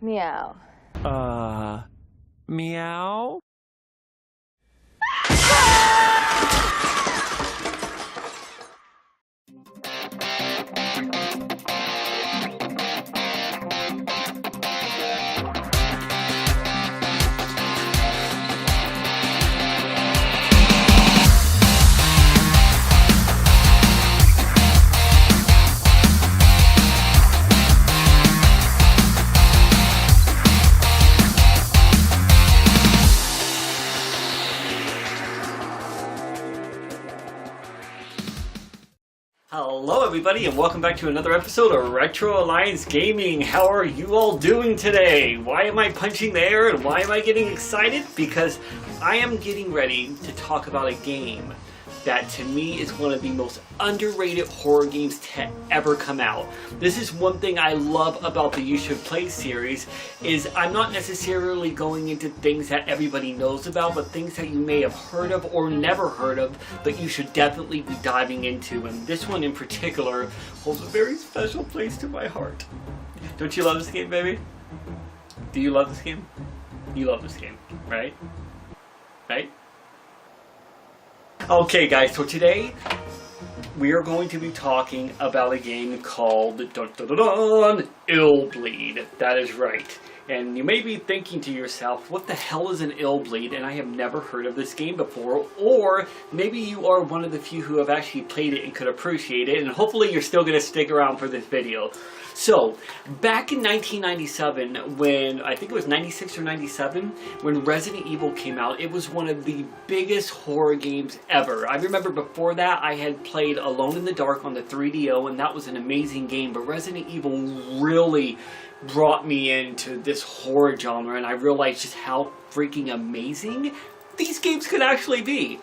Meow. Meow? Hello everybody and welcome back to another episode of Retro Alliance Gaming. How are you all doing today? Why am I punching the air and why am I getting excited? Because I am getting ready to talk about a game that to me is one of the most underrated horror games to ever come out. This is one thing I love about the You Should Play series, is I'm not necessarily going into things that everybody knows about, but things that you may have heard of or never heard of, but you should definitely be diving into. And this one in particular holds a very special place to my heart. Don't you love this game, baby? Do you love this game? You love this game, right? Right? Okay guys, so today we are going to be talking about a game called Illbleed. That is right. And you may be thinking to yourself, what the hell is an Illbleed? And I have never heard of this game before. Or maybe you are one of the few who have actually played it and could appreciate it. And hopefully you're still going to stick around for this video. So, back in 1997, when, I think it was 96 or 97, when Resident Evil came out, it was one of the biggest horror games ever. I remember before that, I had played Alone in the Dark on the 3DO, and that was an amazing game, but Resident Evil really brought me into this horror genre, and I realized just how freaking amazing these games could actually be.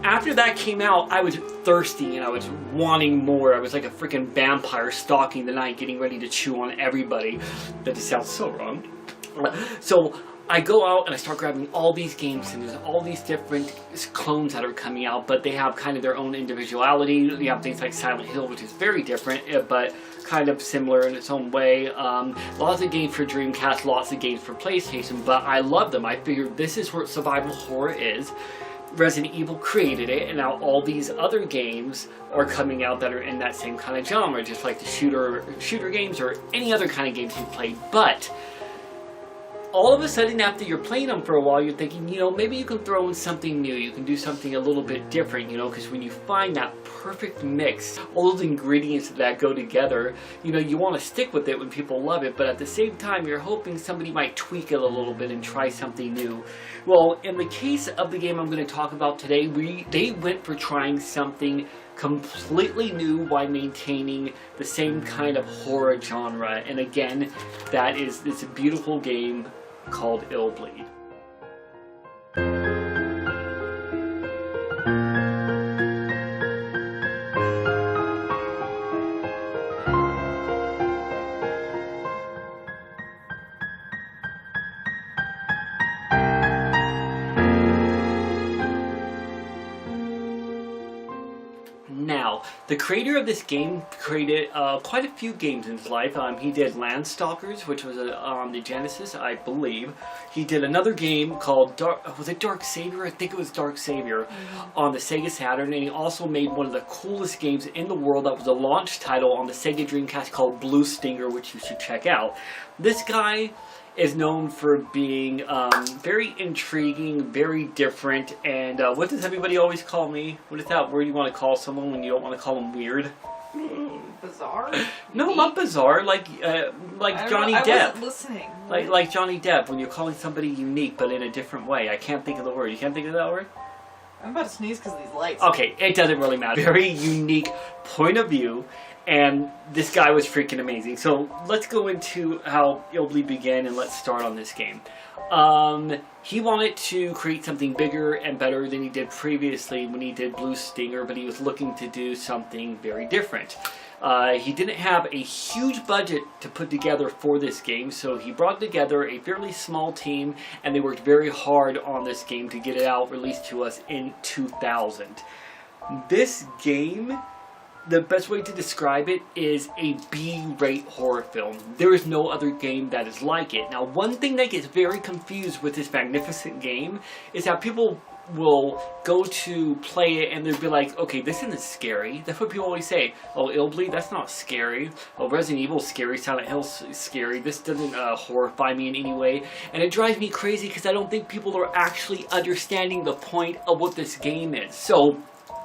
After that came out, I was thirsty and I was wanting more. I was like a freaking vampire stalking the night, getting ready to chew on everybody. That just sounds so wrong. So I go out and I start grabbing all these games, and there's all these different clones that are coming out, but they have kind of their own individuality. You have things like Silent Hill, which is very different, but kind of similar in its own way. Lots of games for Dreamcast, lots of games for PlayStation, but I love them. I figured this is what survival horror is. Resident Evil created it, and now all these other games are coming out that are in that same kind of genre, just like the shooter games or any other kind of games you've played. But all of a sudden, after you're playing them for a while, you're thinking, you know, maybe you can throw in something new. You can do something a little bit different, you know, because when you find that perfect mix, all those ingredients that go together, you know, you want to stick with it when people love it, but at the same time, you're hoping somebody might tweak it a little bit and try something new. Well, in the case of the game I'm going to talk about today, they went for trying something completely new while maintaining the same kind of horror genre. And again, that is this beautiful game called Illbleed. Now, the creator of this game created quite a few games in his life. He did Landstalkers, which was on the Genesis, I believe. He did another game called Dark Savior? I think it was Dark Savior on the Sega Saturn. And he also made one of the coolest games in the world that was a launch title on the Sega Dreamcast called Blue Stinger, which you should check out. This guy is known for being very intriguing, very different, and what does everybody always call me? What is that word you want to call someone when you don't want to call them weird? Bizarre? No, not bizarre. Like Johnny Depp. I wasn't listening. Like Johnny Depp when you're calling somebody unique, but in a different way. I can't think of the word. You can't think of that word? I'm about to sneeze because of these lights. Okay, it doesn't really matter. Very unique point of view. And this guy was freaking amazing. So let's go into how Illbleed began, and let's start on this game. He wanted to create something bigger and better than he did previously when he did Blue Stinger, but he was looking to do something very different. He didn't have a huge budget to put together for this game, so he brought together a fairly small team, and they worked very hard on this game to get it out, released to us in 2000. This game the best way to describe it is a B-rate horror film. There is no other game that is like it. Now, one thing that gets very confused with this magnificent game is how people will go to play it and they'll be like, okay, this isn't scary. That's what people always say. Oh, Illbleed, that's not scary. Oh, Resident Evil's scary. Silent Hill's scary. This doesn't horrify me in any way. And it drives me crazy because I don't think people are actually understanding the point of what this game is. So,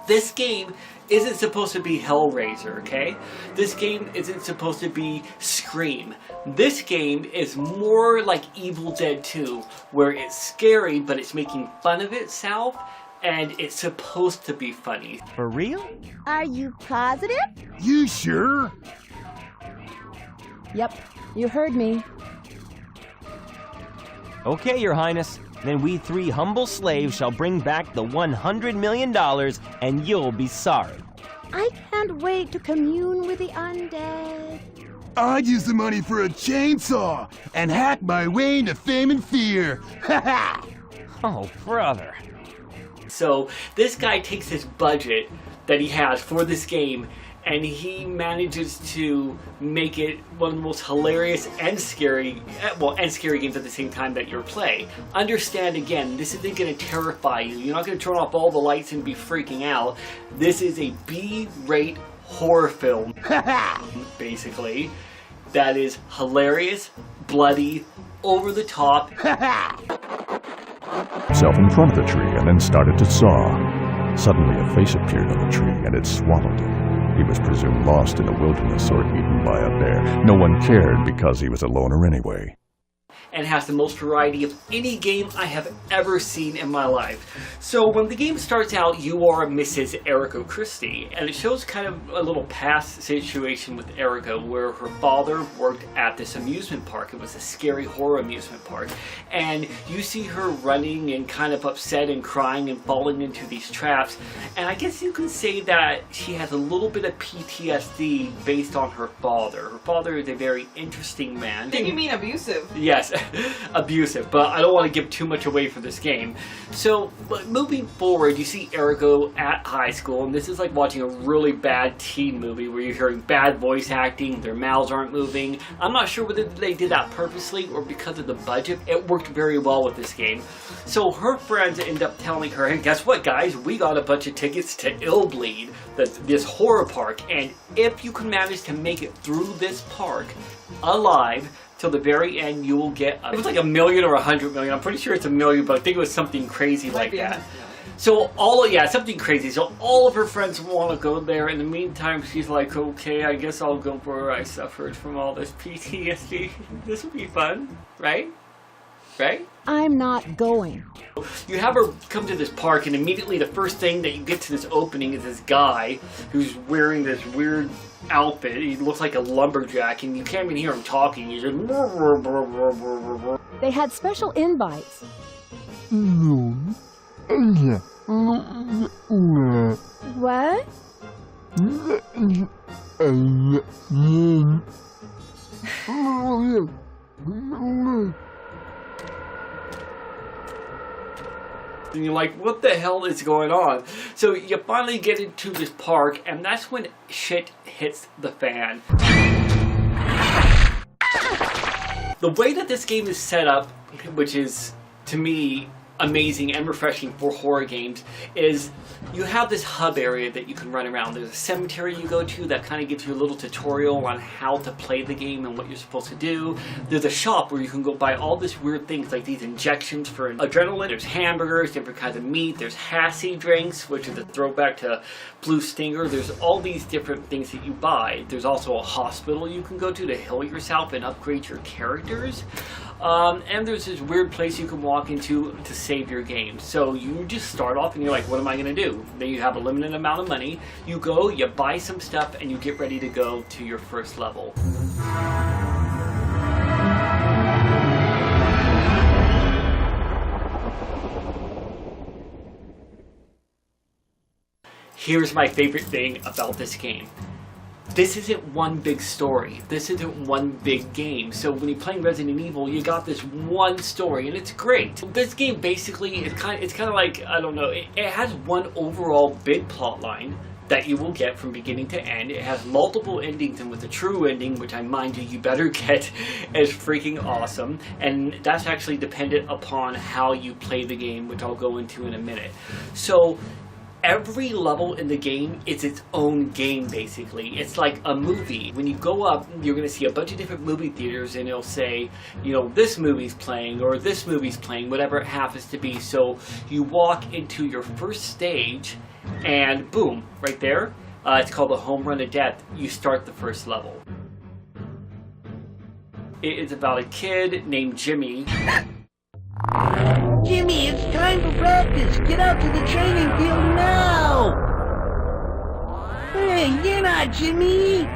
this game isn't supposed to be Hellraiser, okay? This game isn't supposed to be Scream. This game is more like Evil Dead 2, where it's scary, but it's making fun of itself, and it's supposed to be funny. For real? Are you positive? You sure? Yep, you heard me. Okay, Your Highness. Then we 3 humble slaves shall bring back the $100 million, and you'll be sorry. I can't wait to commune with the undead. I'd use the money for a chainsaw and hack my way into fame and fear. Ha ha! Oh, brother. So this guy takes his budget that he has for this game and he manages to make it one of the most hilarious and scary, games at the same time that you're playing. Understand again, this isn't going to terrify you. You're not going to turn off all the lights and be freaking out. This is a B-rate horror film, basically, that is hilarious, bloody, over the top. Himself in front of the tree and then started to saw. Suddenly a face appeared on the tree and it swallowed him. He was presumed lost in the wilderness or eaten by a bear. No one cared because he was a loner anyway. And has the most variety of any game I have ever seen in my life. So when the game starts out, you are Mrs. Erica Christie, and it shows kind of a little past situation with Erica where her father worked at this amusement park. It was a scary horror amusement park. And you see her running and kind of upset and crying and falling into these traps. And I guess you can say that she has a little bit of PTSD based on her father. Her father is a very interesting man. Did you mean abusive? Yes. Abusive, but I don't want to give too much away for this game. So, but moving forward, you see Erica at high school, and this is like watching a really bad teen movie where you're hearing bad voice acting, their mouths aren't moving. I'm not sure whether they did that purposely or because of the budget. It worked very well with this game. So her friends end up telling her, hey, guess what, guys? We got a bunch of tickets to Illbleed, this horror park, and if you can manage to make it through this park alive, till the very end, you will get, it was like $1 million or $100 million. I'm pretty sure it's $1 million, but I think it was something crazy like that. So something crazy. So all of her friends want to go there. In the meantime, she's like, okay, I guess I'll go where I suffered from all this PTSD. This would be fun, right? Right? I'm not going. You have her come to this park, and immediately the first thing that you get to this opening is this guy who's wearing this weird outfit. He looks like a lumberjack, and you can't even hear him talking. He's just... They had special invites. What? And you're like, what the hell is going on? So you finally get into this park, and that's when shit hits the fan. The way that this game is set up, which is, to me, amazing and refreshing for horror games, is you have this hub area that you can run around. There's a cemetery you go to that kind of gives you a little tutorial on how to play the game and what you're supposed to do. There's a shop where you can go buy all these weird things like these injections for adrenaline. There's hamburgers, different kinds of meat. There's Hassie drinks, which is a throwback to Blue Stinger. There's all these different things that you buy. There's also a hospital you can go to heal yourself and upgrade your characters. And there's this weird place you can walk into to save your game. So you just start off and you're like, what am I going to do? Then you have a limited amount of money. You go, you buy some stuff, and you get ready to go to your first level. Here's my favorite thing about this game. This isn't one big story. This isn't one big game. So when you're playing Resident Evil, you got this one story, and it's great. This game basically is kind of like, I don't know, it has one overall big plot line that you will get from beginning to end. It has multiple endings, and with the true ending, which I mind you better get, is freaking awesome. And that's actually dependent upon how you play the game, which I'll go into in a minute. So every level in the game is its own game, basically. It's like a movie. When you go up, you're going to see a bunch of different movie theaters, and it'll say, you know, this movie's playing, or this movie's playing, whatever it happens to be. So you walk into your first stage, and boom, right there, it's called the Home Run of Death. You start the first level. It is about a kid named Jimmy. Jimmy, it's time for practice. Get out to the training field now. Hey, get out, Jimmy.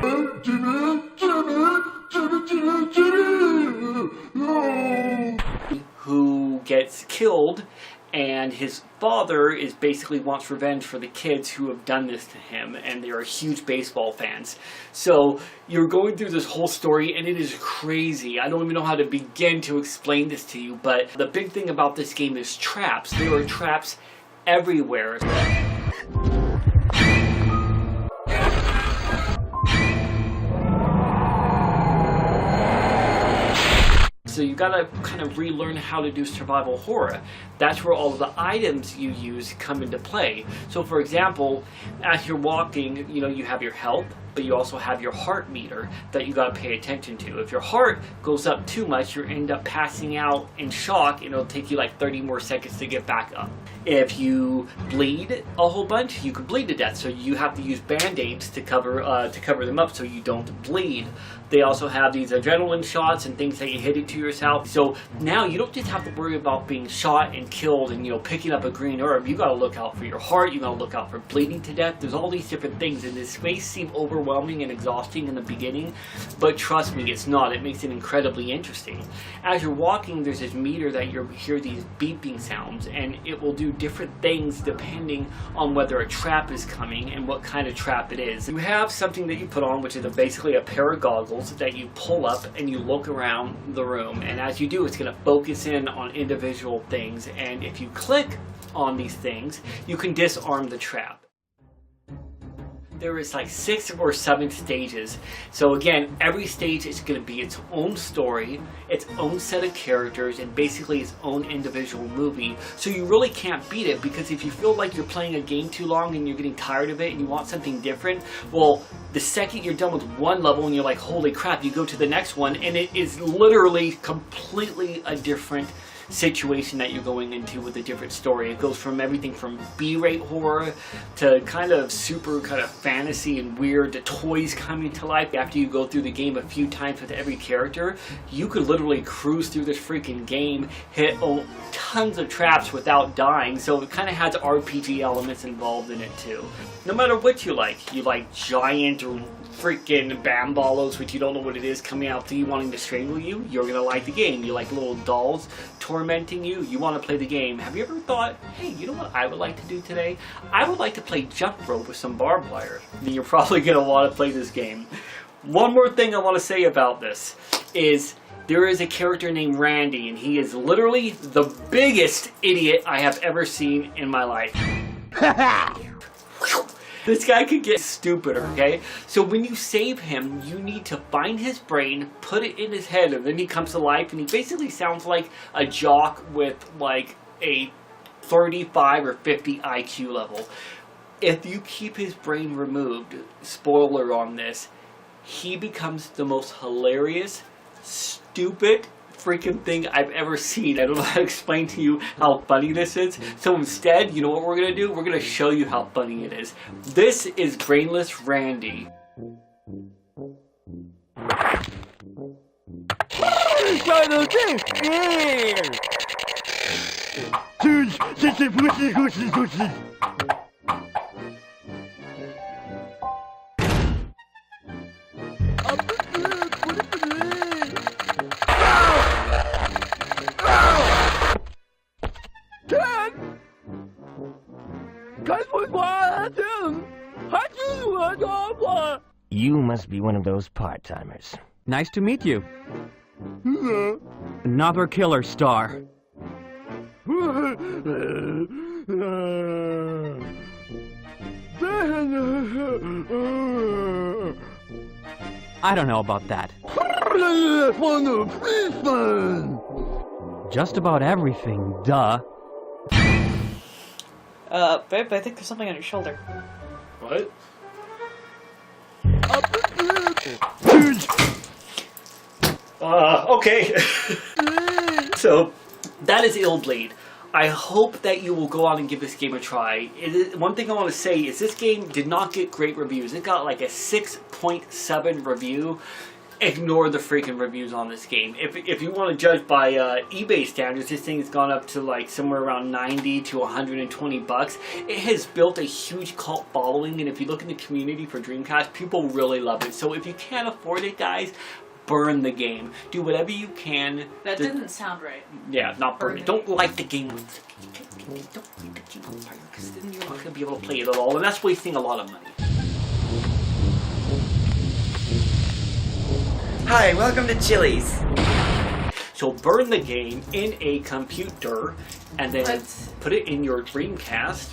Who gets killed, and his father is basically wants revenge for the kids who have done this to him, and they are huge baseball fans. So you're going through this whole story, and it is crazy. I don't even know how to begin to explain this to you, but the big thing about this game is traps. There are traps everywhere. So you gotta kind of relearn how to do survival horror. That's where all of the items you use come into play. So for example, as you're walking, you know, you have your health, but you also have your heart meter that you gotta pay attention to. If your heart goes up too much, you end up passing out in shock, and it'll take you like 30 more seconds to get back up. If you bleed a whole bunch, you could bleed to death, so you have to use band-aids to cover them up so you don't bleed. They also have these adrenaline shots and things that you hit into yourself. So now you don't just have to worry about being shot and killed and, you know, picking up a green herb. You gotta look out for your heart, you gotta look out for bleeding to death. There's all these different things, and this may seem overwhelming and exhausting in the beginning, but trust me, it's not. It makes it incredibly interesting. As you're walking, there's this meter that you hear these beeping sounds, and it will do different things depending on whether a trap is coming and what kind of trap it is. You have something that you put on, which is basically a pair of goggles that you pull up, and you look around the room, and as you do, it's going to focus in on individual things, and if you click on these things, you can disarm the trap. There is like 6 or 7 stages. So again, every stage is going to be its own story, its own set of characters, and basically its own individual movie. So you really can't beat it, because if you feel like you're playing a game too long and you're getting tired of it and you want something different, well, the second you're done with one level and you're like, holy crap, you go to the next one, and it is literally completely a different situation that you're going into with a different story. It goes from everything from B-rate horror to kind of super kind of fantasy and weird to toys coming to life. After you go through the game a few times with every character, you could literally cruise through this freaking game, hit tons of traps without dying. So it kind of has RPG elements involved in it too. No matter what you like giant freaking bambalos, which you don't know what it is, coming out to you wanting to strangle you, you're gonna like the game. You like little dolls tormenting you, you want to play the game. Have you ever thought, hey, you know what I would like to do today? I would like to play jump rope with some barbed wire. Then you're probably gonna want to play this game. One more thing I want to say about this is there is a character named Randy, and he is literally the biggest idiot I have ever seen in my life. This guy could get stupider, okay? So when you save him, you need to find his brain, put it in his head, and then he comes to life, and he basically sounds like a jock with like a 35 or 50 IQ level. If you keep his brain removed, spoiler on this, he becomes the most hilarious, stupid freaking thing I've ever seen. I don't know how to explain to you how funny this is. So instead, you know what we're gonna do? We're gonna show you how funny it is. This is Brainless Randy. You must be one of those part-timers. Nice to meet you. Another killer star. I don't know about that. Just about everything, duh. Babe, I think there's something on your shoulder. What? Okay. So, that is Illbleed. I hope that you will go out and give this game a try. One thing I want to say is this game did not get great reviews. It got like a 6.7 review. Ignore the freaking reviews on this game. If you want to judge by eBay standards, this thing has gone up to like somewhere around 90 to 120 bucks. It has built a huge cult following, and if you look in the community for Dreamcast, people really love it. So if you can't afford it, guys, burn the game. Do whatever you can. That didn't sound right. Yeah, not burn it. Don't light the game with... Don't light the game on fire, because then you're not going to be able to play it at all, and that's wasting a lot of money. Hi, welcome to Chili's. So burn the game in a computer, and then put it in your Dreamcast,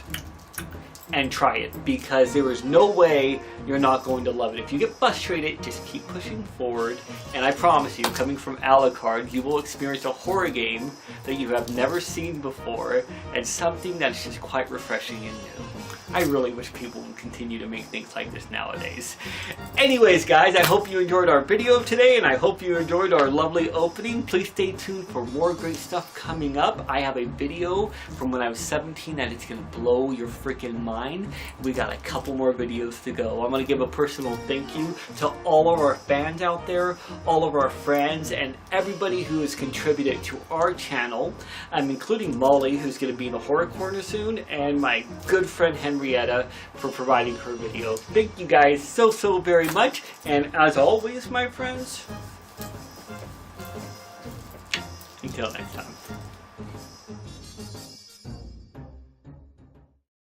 and try it, because there is no way you're not going to love it. If you get frustrated, just keep pushing forward, and I promise you, coming from Alucard, you will experience a horror game that you have never seen before, and something that's just quite refreshing and new. I really wish people would continue to make things like this nowadays. Anyways, guys, I hope you enjoyed our video today, and I hope you enjoyed our lovely opening. Please stay tuned for more great stuff coming up. I have a video from when I was 17 that is going to blow your freaking mind. We got a couple more videos to go. I'm going to give a personal thank you to all of our fans out there, all of our friends, and everybody who has contributed to our channel. I'm including Molly, who's going to be in the Horror Corner soon, and my good friend Henrietta for providing her video. Thank you guys so very much, and as always, my friends, until next time.